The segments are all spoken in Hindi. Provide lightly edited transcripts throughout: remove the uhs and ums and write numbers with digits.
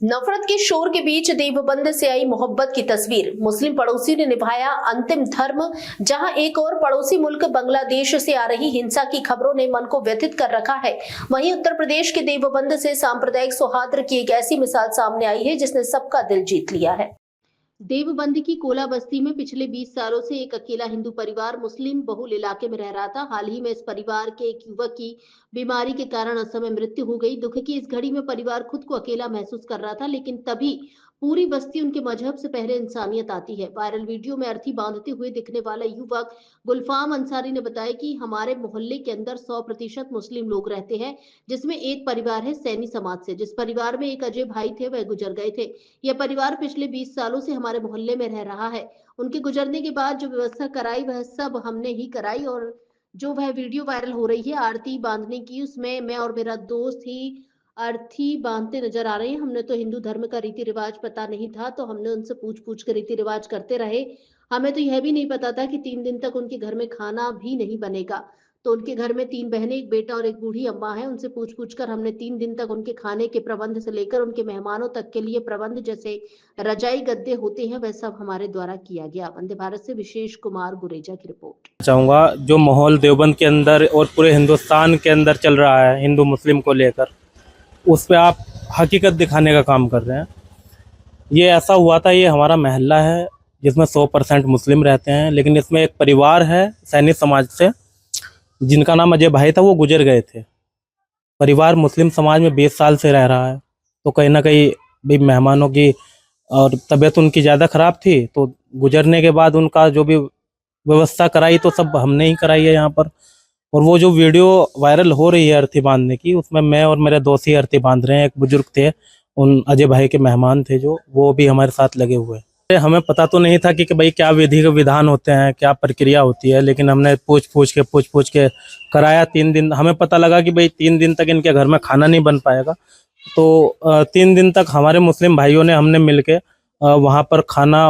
नफरत के शोर के बीच देवबंद से आई मोहब्बत की तस्वीर। मुस्लिम पड़ोसी ने निभाया अंतिम धर्म। जहां एक और पड़ोसी मुल्क बांग्लादेश से आ रही हिंसा की खबरों ने मन को व्यथित कर रखा है, वहीं उत्तर प्रदेश के देवबंद से सांप्रदायिक सौहार्द की एक ऐसी मिसाल सामने आई है जिसने सबका दिल जीत लिया है। देवबंद की कोला बस्ती में पिछले 20 सालों से एक अकेला हिंदू परिवार मुस्लिम बहुल इलाके में रह रहा था। हाल ही में इस परिवार के एक युवक की बीमारी के कारण असमय मृत्यु हो गई। दुख की इस घड़ी में परिवार खुद को अकेला महसूस कर रहा था, लेकिन तभी पूरी बस्ती उनके मजहब से पहले इंसानियत आती है। वायरल वीडियो में अर्थी बांधते हुए दिखने वाला युवक गुलफाम अंसारी ने बताया कि हमारे मोहल्ले के अंदर 100% मुस्लिम लोग रहते हैं, जिसमें एक परिवार है सैनी समाज से। जिस परिवार में एक अजय भाई थे, वह गुजर गए थे। यह परिवार पिछले 20 सालों से हमारे मोहल्ले में रह रहा है। उनके गुजरने के बाद जो व्यवस्था कराई वह सब हमने ही कराई, और जो वह वीडियो वायरल हो रही है आरती बांधने की, उसमें मैं और मेरा दोस्त ही अर्थी बांधते नजर आ रहे हैं। हमने तो हिंदू धर्म का रीति रिवाज पता नहीं था, तो हमने उनसे पूछ पूछ कर रीति रिवाज करते रहे। हमें तो यह भी नहीं पता था कि 3 दिन तक उनके घर में खाना भी नहीं बनेगा। तो उनके घर में 3 बहनें, एक बेटा और एक बूढ़ी अम्मा है। उनसे पूछ पूछ कर हमने 3 दिन तक उनके खाने के प्रबंध से लेकर उनके मेहमानों तक के लिए प्रबंध, जैसे रजाई गद्दे होते हैं, वह सब हमारे द्वारा किया गया। वंदे भारत से विशेष कुमार गुरेजा की रिपोर्ट। चाहूँगा जो माहौल देवबंद के अंदर और पूरे हिंदुस्तान के अंदर चल रहा है हिंदू मुस्लिम को लेकर, उस पे आप हकीकत दिखाने का काम कर रहे हैं। ये ऐसा हुआ था, ये हमारा महल्ला है जिसमें 100% मुस्लिम रहते हैं, लेकिन इसमें एक परिवार है सैनी समाज से जिनका नाम अजय भाई था, वो गुजर गए थे। परिवार मुस्लिम समाज में 20 साल से रह रहा है, तो कहीं ना कहीं भी मेहमानों की और तबीयत उनकी ज़्यादा ख़राब थी, तो गुजरने के बाद उनका जो भी व्यवस्था कराई तो सब हमने ही कराई है यहाँ पर। और वो जो वीडियो वायरल हो रही है अर्थी बांधने की, उसमें मैं और मेरे दोस्त ही अर्थी बांध रहे हैं। एक बुजुर्ग थे, उन अजय भाई के मेहमान थे जो, वो भी हमारे साथ लगे हुए हैं। हमें पता तो नहीं था कि भाई क्या विधि के विधान होते हैं, क्या प्रक्रिया होती है, लेकिन हमने पूछ पूछ के कराया। 3 दिन हमें पता लगा कि भाई 3 दिन तक इनके घर में खाना नहीं बन पाएगा, तो 3 दिन तक हमारे मुस्लिम भाइयों ने हमने मिलके वहाँ पर खाना,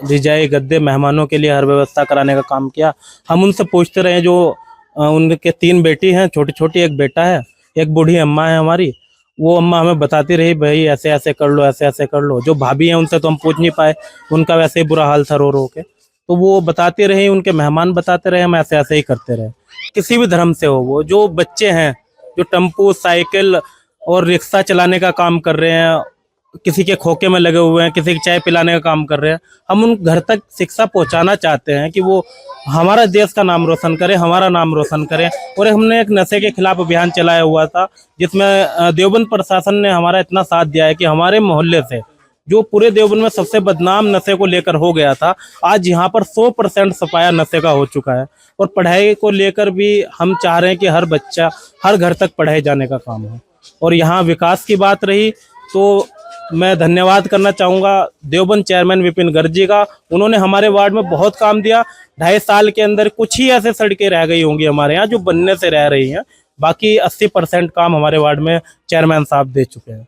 रिजाई, गद्दे, मेहमानों के लिए हर व्यवस्था कराने का काम किया। हम उनसे पूछते रहे, जो उनके 3 बेटी हैं, छोटी छोटी, एक बेटा है, एक बूढ़ी अम्मा है हमारी। वो अम्मा हमें बताती रही, भाई ऐसे ऐसे कर लो, ऐसे ऐसे कर लो। जो भाभी हैं उनसे तो हम पूछ नहीं पाए, उनका वैसे ही बुरा हाल था रो रो के, तो वो बताती रही, उनके मेहमान बताते रहे, हम ऐसे ऐसे ही करते रहे। किसी भी धर्म से हो, वो जो बच्चे हैं जो टेम्पू, साइकिल और रिक्शा चलाने का काम कर रहे हैं, किसी के खोखे में लगे हुए हैं, किसी की चाय पिलाने का काम कर रहे हैं, हम उन घर तक शिक्षा पहुंचाना चाहते हैं कि वो हमारा देश का नाम रोशन करें, हमारा नाम रोशन करें। और हमने एक नशे के खिलाफ अभियान चलाया हुआ था, जिसमें देवबंद प्रशासन ने हमारा इतना साथ दिया है कि हमारे मोहल्ले से, जो पूरे देवबंद में सबसे बदनाम नशे को लेकर हो गया था, आज यहाँ पर 100% सफाया नशे का हो चुका है। और पढ़ाई को लेकर भी हम चाह रहे हैं कि हर बच्चा हर घर तक पढ़ाई जाने का काम हो। और यहाँ विकास की बात रही तो मैं धन्यवाद करना चाहूँगा देवबंद चेयरमैन विपिन गर्ग जी का। उन्होंने हमारे वार्ड में बहुत काम दिया। 2.5 साल के अंदर कुछ ही ऐसे सड़कें रह गई होंगी हमारे यहाँ जो बनने से रह रही हैं, बाकी 80% काम हमारे वार्ड में चेयरमैन साहब दे चुके हैं।